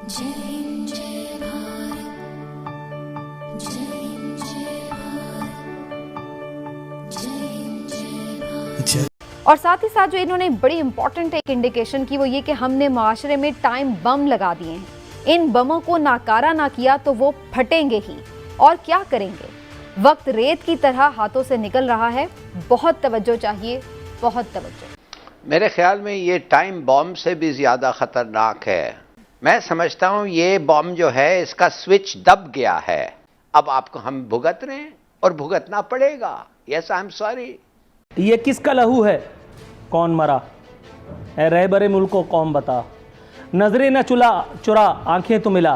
जय हिंद जय भारत, जय हिंद जय भारत, जय हिंद जय भारत। और साथ ही साथ जो इन्होंने बड़ी इंपॉर्टेंट एक इंडिकेशन की वो ये कि हमने माशरे में टाइम बम लगा दिए हैं। इन बमों को नाकारा ना किया तो वो फटेंगे ही। और क्या करेंगे? वक्त रेत की तरह हाथों से निकल रहा है। बहुत तवज्जो चाहिए, बहुत तवज्जो। मेरे ख्याल में ये टाइम बॉम्ब से भी ज़्यादा ख़तरनाक है। मैं समझता हूँ ये बॉम्ब जो है इसका स्विच दब गया है। अब आपको हम भुगत रहे हैं और भुगतना पड़ेगा। Yes, I am sorry. ये किसका लहू है? कौन मरा? ए रहबरे मुल्क को कौन बता, नजरे न चुरा आंखें तो मिला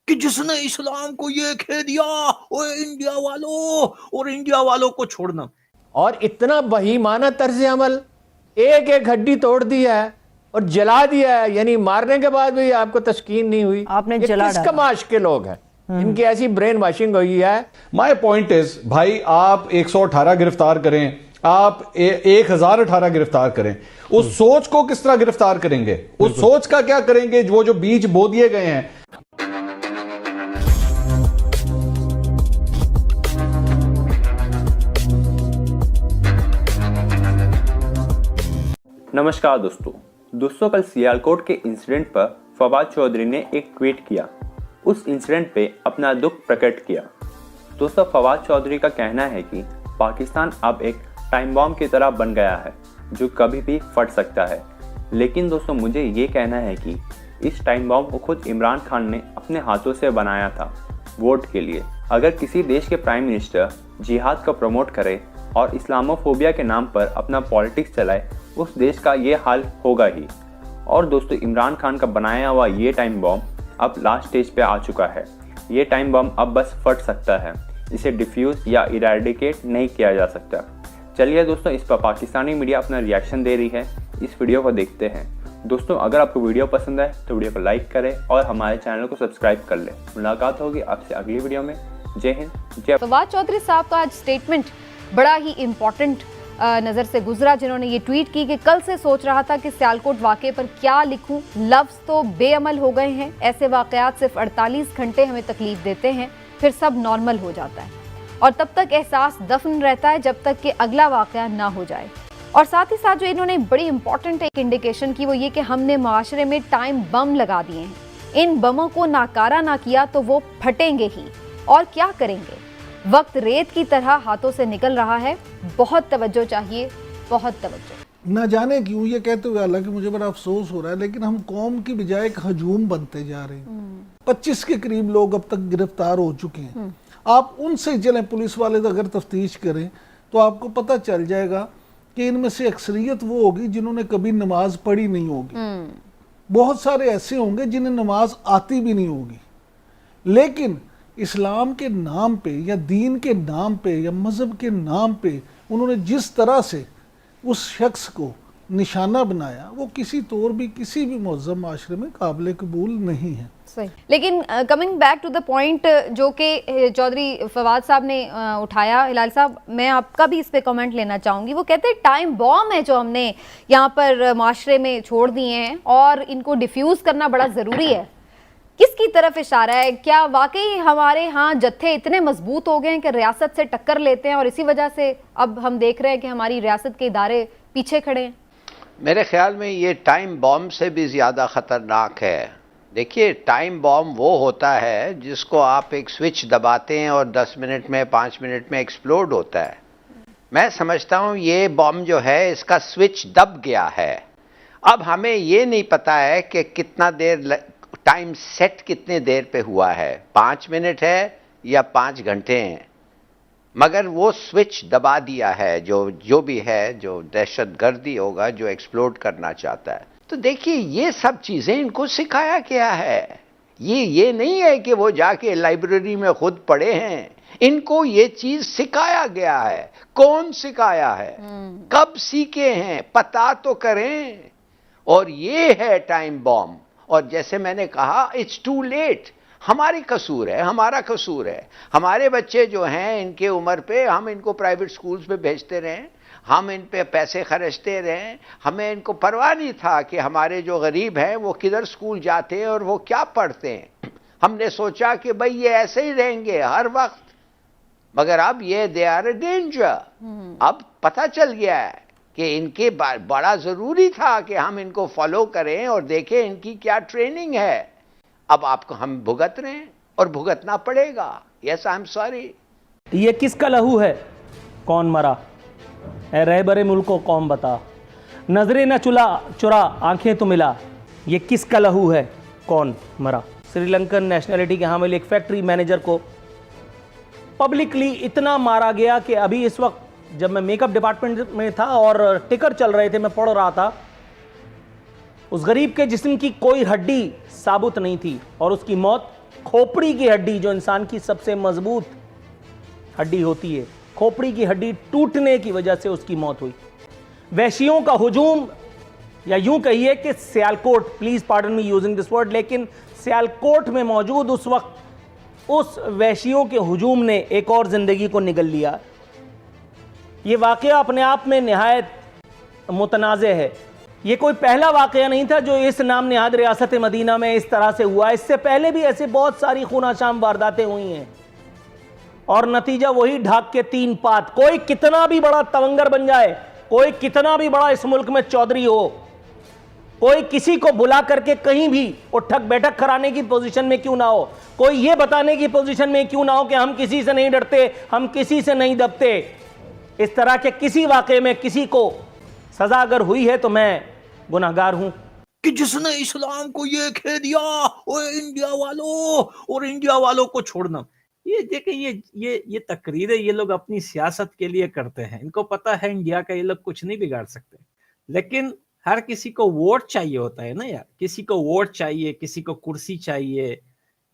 कि जिसने इस्लाम को ये कह दिया ओ इंडिया वालों, और इंडिया वालों को छोड़ना। और इतना बहीमाना तर्ज अमल, एक एक हड्डी तोड़ दी है और जला दिया है, यानी मारने के बाद भी आपको तस्कीन नहीं हुई। आपने ये जला किस डाला। कमाश के लोग हैं? इनकी ऐसी ब्रेन वॉशिंग हुई है। माई पॉइंट इज, भाई आप 118 गिरफ्तार करें, आप 1018 गिरफ्तार करें, उस सोच को किस तरह गिरफ्तार करेंगे? उस सोच का क्या करेंगे? वो जो बीज बो दिए गए हैं। नमस्कार दोस्तों कल सियालकोट के इंसिडेंट पर फवाद चौधरी ने एक ट्वीट किया। उस इंसिडेंट पे अपना दुख प्रकट किया। दोस्तों, फवाद चौधरी का कहना है कि पाकिस्तान अब एक टाइम बॉम्ब की तरह बन गया है जो कभी भी फट सकता है। लेकिन दोस्तों, मुझे ये कहना है कि इस टाइम बॉम्ब को खुद इमरान खान ने अपने हाथों से बनाया था वोट के लिए। अगर किसी देश के प्राइम मिनिस्टर जिहाद को प्रमोट करे और इस्लामोफोबिया के नाम पर अपना पॉलिटिक्स चलाए, उस देश का ये हाल होगा ही। और दोस्तों, इमरान खान का बनाया हुआ ये टाइम बॉम्ब अब लास्ट स्टेज पे आ चुका है। ये टाइम बॉम्ब अब बस फट सकता है, इसे डिफ्यूज़ या इरेडिकेट नहीं किया जा सकता। चलिए दोस्तों, इस पर पाकिस्तानी मीडिया अपना रिएक्शन दे रही है। इस वीडियो को देखते हैं। दोस्तों, अगर आपको वीडियो पसंद आए तो वीडियो को लाइक करें और हमारे चैनल को सब्सक्राइब कर लें। मुलाकात होगी आपसे अगली वीडियो में। जय हिंद, जय। फवाद चौधरी साहब का आज स्टेटमेंट बड़ा ही इम्पोर्टेंट नज़र से गुजरा, जिन्होंने ये ट्वीट की कि कल से सोच रहा था कि सियालकोट वाक़े पर क्या लिखूं, लफ्ज़ तो बेअमल हो गए हैं। ऐसे वाक़यात सिर्फ 48 घंटे हमें तकलीफ देते हैं, फिर सब नॉर्मल हो जाता है और तब तक एहसास दफन रहता है जब तक कि अगला वाक़या ना हो जाए। और साथ ही साथ जो इन्होंने बड़ी इंपॉर्टेंट एक इंडिकेशन की वो ये कि हमने माशरे में टाइम बम लगा दिए हैं। इन बमों को नाकारा ना किया तो वो फटेंगे ही। और क्या करेंगे? वक्त रेत की तरह हाथों से निकल रहा है। बहुत तवज्जो चाहिए, बहुत तवज्जो। ना जाने क्यों ये कहते हुए, हालांकि मुझे बड़ा अफसोस हो रहा है, लेकिन हम कौम की बजाय एक हजूम बनते जा रहे हैं। 25 के करीब लोग अब तक गिरफ्तार हो चुके हैं। आप उनसे चलें, पुलिस वाले तो अगर तफ्तीश करें तो आपको पता चल जाएगा कि इनमें से अक्सरियत वो होगी जिन्होंने कभी नमाज पढ़ी नहीं होगी। बहुत सारे ऐसे होंगे जिन्हें नमाज आती भी नहीं होगी, लेकिन इस्लाम के नाम पे या दीन के नाम पे या मज़हब के नाम पे उन्होंने जिस तरह से उस शख्स को निशाना बनाया, वो किसी तौर भी किसी भी मुअज़्ज़म माशरे में काबिल कबूल नहीं है। सही। लेकिन coming back to the point जो कि चौधरी फवाद साहब ने उठाया, हिलाल साहब, मैं आपका भी इस पे कमेंट लेना चाहूँगी। वो कहते हैं टाइम बॉम्ब है जो हमने यहाँ पर माशरे में छोड़ दिए हैं और इनको डिफ्यूज़ करना बड़ा ज़रूरी है। किसकी तरफ इशारा है? क्या वाकई हमारे यहाँ जत्थे इतने मजबूत हो गए हैं कि रियासत से टक्कर लेते हैं और इसी वजह से अब हम देख रहे हैं कि हमारी रियासत के इदारे पीछे खड़े हैं? मेरे ख्याल में ये टाइम बॉम्ब से भी ज़्यादा ख़तरनाक है। देखिए, टाइम बॉम्ब वो होता है जिसको आप एक स्विच दबाते हैं और 10 मिनट में 5 मिनट में एक्सप्लोड होता है। मैं समझता हूँ ये बॉम्ब जो है इसका स्विच दब गया है। अब हमें ये नहीं पता है कि कितना देर टाइम सेट कितने देर पे हुआ है, 5 मिनट है या 5 घंटे हैं, मगर वो स्विच दबा दिया है जो भी है, जो दहशतगर्दी होगा, जो एक्सप्लोड करना चाहता है। तो देखिए, ये सब चीज़ें इनको सिखाया गया है। ये नहीं है कि वो जाके लाइब्रेरी में खुद पढ़े हैं। इनको ये चीज़ सिखाया गया है। कौन सिखाया है, कब सीखे हैं, पता तो करें। और ये है टाइम बॉम्ब। और जैसे मैंने कहा, इट्स टू लेट। हमारी कसूर है, हमारा कसूर है। हमारे बच्चे जो हैं इनके उम्र पे हम इनको प्राइवेट स्कूल्स में भेजते रहे, हम इन पे पैसे खर्चते रहे, हमें इनको परवाह नहीं था कि हमारे जो गरीब हैं वो किधर स्कूल जाते हैं और वो क्या पढ़ते हैं। हमने सोचा कि भाई ये ऐसे ही रहेंगे हर वक्त, मगर अब ये दे आर ए डेंजर। अब पता चल गया है कि इनके बड़ा जरूरी था कि हम इनको फॉलो करें और देखें इनकी क्या ट्रेनिंग है। अब आपको हम भुगत रहे हैं और भुगतना पड़ेगा। Yes, I am sorry. ये किसका लहू है, कौन मरा? ए रहबरे मुल्क को कौन बता, नजरें न चुरा आंखें तो मिला, ये किसका लहू है, कौन मरा? श्रीलंकन नेशनलिटी के हामिल एक फैक्ट्री मैनेजर को पब्लिकली इतना मारा गया कि अभी इस वक्त जब मैं मेकअप डिपार्टमेंट में था और टिकर चल रहे थे, मैं पढ़ रहा था, उस गरीब के जिस्म की कोई हड्डी साबुत नहीं थी और उसकी मौत खोपड़ी की हड्डी, जो इंसान की सबसे मजबूत हड्डी होती है, खोपड़ी की हड्डी टूटने की वजह से उसकी मौत हुई। वैशियों का हुजूम, या यूं कहिए कि Sialkot, please pardon me using this word, लेकिन सियालकोट में मौजूद उस वक्त उस वैशियों के हुजूम ने एक और जिंदगी को निगल लिया। यह वाकया अपने आप में निहायत मुतनाज़े है। यह कोई पहला वाकया नहीं था जो इस नाम निहाद रियासत मदीना में इस तरह से हुआ। इससे पहले भी ऐसे बहुत सारी खूनाशाम वारदातें हुई हैं और नतीजा वही ढाक के तीन पात। कोई कितना भी बड़ा तवंगर बन जाए, कोई कितना भी बड़ा इस मुल्क में चौधरी हो, कोई किसी को बुला करके कहीं भी उठक बैठक कराने की पोजीशन में क्यों ना हो, कोई ये बताने की पोजीशन में क्यों ना हो कि हम किसी से नहीं डरते, हम किसी से नहीं दबते, इस तरह के किसी वाकये में किसी को सजा अगर हुई है तो मैं गुनाहगार हूं। कि जिसने इस्लाम को ये कह दिया, ओए इंडिया वालों, और इंडिया वालों को छोड़ना। ये देखिए, ये तकरीरें ये लोग अपनी सियासत के लिए करते हैं। इनको पता है इंडिया का ये लोग कुछ नहीं बिगाड़ सकते, लेकिन हर किसी को वोट चाहिए होता है ना यार। किसी को वोट चाहिए, किसी को कुर्सी चाहिए,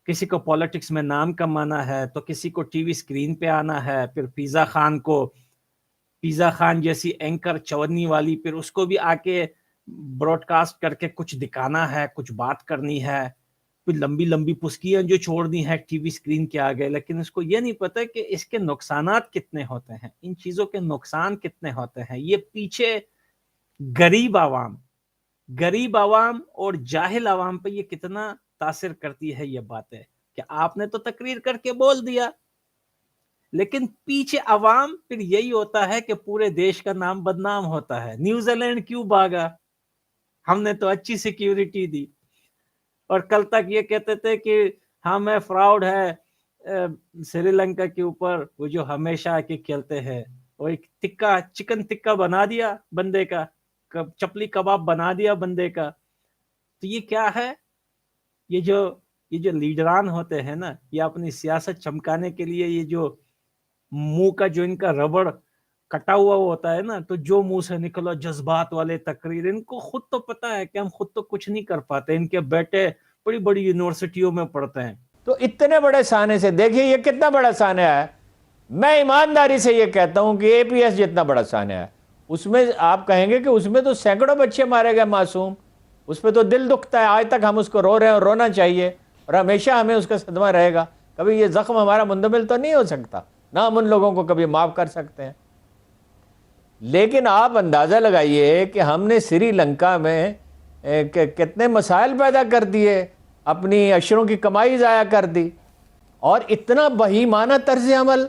किसी को पॉलिटिक्स में नाम कमाना है, तो किसी को टीवी स्क्रीन पे आना है, फिर पिज़्ज़ा खान जैसी एंकर चवन्नी वाली, फिर उसको भी आके ब्रॉडकास्ट करके कुछ दिखाना है, कुछ बात करनी है, फिर लंबी लंबी पुस्कियां जो छोड़नी है टीवी स्क्रीन के आगे। लेकिन उसको ये नहीं पता कि इसके नुकसानात कितने होते हैं, इन चीज़ों के नुकसान कितने होते हैं। ये पीछे गरीब आवाम और जाहिल आवाम पे ये कितना तासिर करती है ये बातें, कि आपने तो तकरीर करके बोल दिया, लेकिन पीछे आवाम फिर यही होता है कि पूरे देश का नाम बदनाम होता है। न्यूजीलैंड क्यों भागा, हमने तो अच्छी सिक्योरिटी दी, और कल तक ये कहते थे कि हाँ मैं फ्रॉड है श्रीलंका के ऊपर, वो जो हमेशा आके खेलते हैं, वो एक चिकन टिक्का बना दिया बंदे का, चपली कबाब बना दिया बंदे का। तो ये क्या है, ये जो लीडरान होते हैं ना, ये अपनी सियासत चमकाने के लिए ये जो मुंह का जो इनका रबड़ कटा हुआ होता है ना, तो जो मुंह से निकलो जज्बात वाले तकरीर, इनको खुद तो पता है कि हम खुद तो कुछ नहीं कर पाते, इनके बेटे बड़ी बड़ी यूनिवर्सिटियों में पढ़ते हैं। तो इतने बड़े साने से देखिए ये कितना बड़ा साना है। मैं ईमानदारी से ये कहता हूं कि एपीएस जितना बड़ा साना है, उसमें आप कहेंगे कि उसमें तो सैकड़ों बच्चे मारे गए मासूम, उस पर तो दिल दुखता है। आज तक हम उसको रो रहे हैं और रोना चाहिए, और हमेशा हमें उसका सदमा रहेगा। कभी ये जख्म हमारा मुंदमिल तो नहीं हो सकता, ना हम उन लोगों को कभी माफ कर सकते हैं। लेकिन आप अंदाजा लगाइए कि हमने श्रीलंका में कितने मसाइल पैदा कर दिए, अपनी अशरों की कमाई ज़ाया कर दी, और इतना बहीमाना तर्ज अमल,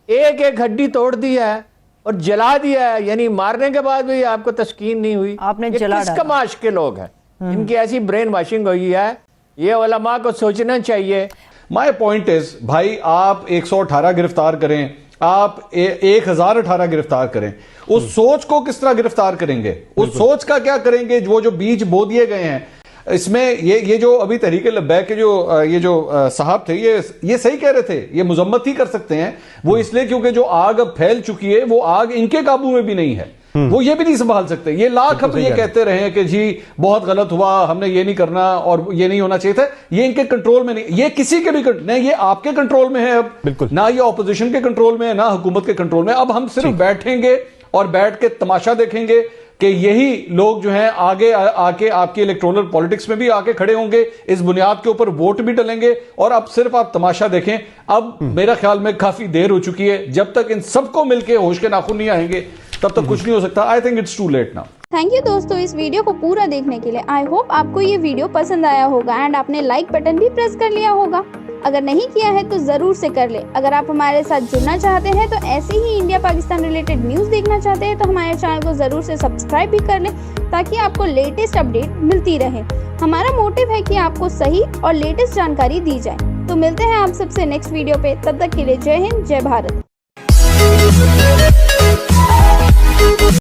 एक एक हड्डी तोड़ दिया है और जला दिया है, यानी मारने के बाद भी आपको तस्कीन नहीं हुई। आपने जला किस कमाश के लोग हैं, इनकी ऐसी ब्रेन वॉशिंग हुई है, ये उलमा को सोचना चाहिए। माय पॉइंट इज, भाई आप 118 गिरफ्तार करें, आप 1018 गिरफ्तार करें, उस सोच को किस तरह गिरफ्तार करेंगे? उस सोच का क्या करेंगे? वो जो बीज बो दिए गए हैं इसमें, ये जो अभी तहरीक लब्बैक के ये जो साहब थे, ये सही कह रहे थे, ये मुजम्मत ही कर सकते हैं वो, इसलिए क्योंकि जो आग अब फैल चुकी है वो आग इनके काबू में भी नहीं है, वो ये भी नहीं संभाल सकते। ये लाख अब ये कहते रहे कि जी बहुत गलत हुआ, हमने ये नहीं करना और ये नहीं होना चाहिए था, ये इनके कंट्रोल में नहीं, ये किसी के भी नहीं, ये आपके कंट्रोल में है अब, ना ये ऑपोजिशन के कंट्रोल में है, ना हुकूमत के कंट्रोल में। अब हम सिर्फ बैठेंगे और बैठ के तमाशा देखेंगे कि यही लोग जो हैं आगे आके आपकी इलेक्टोरल पॉलिटिक्स में भी आके खड़े होंगे, इस बुनियाद के ऊपर वोट भी डलेंगे, और अब सिर्फ आप तमाशा देखें। अब मेरा ख्याल में काफी देर हो चुकी है, जब तक इन सबको मिलके होश के नाखून नहीं आएंगे तब तक कुछ नहीं हो सकता. I think it's too late now. Thank you दोस्तों इस वीडियो को पूरा देखने के लिए. आई होप आपको ये वीडियो पसंद आया होगा एंड आपने लाइक बटन भी प्रेस कर लिया होगा. अगर नहीं किया है तो जरूर से कर ले. अगर आप हमारे साथ जुड़ना चाहते हैं तो ऐसे ही इंडिया पाकिस्तान रिलेटेड न्यूज़ देखना चाहते हैं तो हमारे चैनल को जरूर से सब्सक्राइब भी कर ले ताकि आपको लेटेस्ट अपडेट मिलती रहे. हमारा मोटिव है कि आपको सही और लेटेस्ट जानकारी दी जाए. तो मिलते हैं आप सबसे नेक्स्ट वीडियो पे. तब तक के लिए जय हिंद, जय भारत.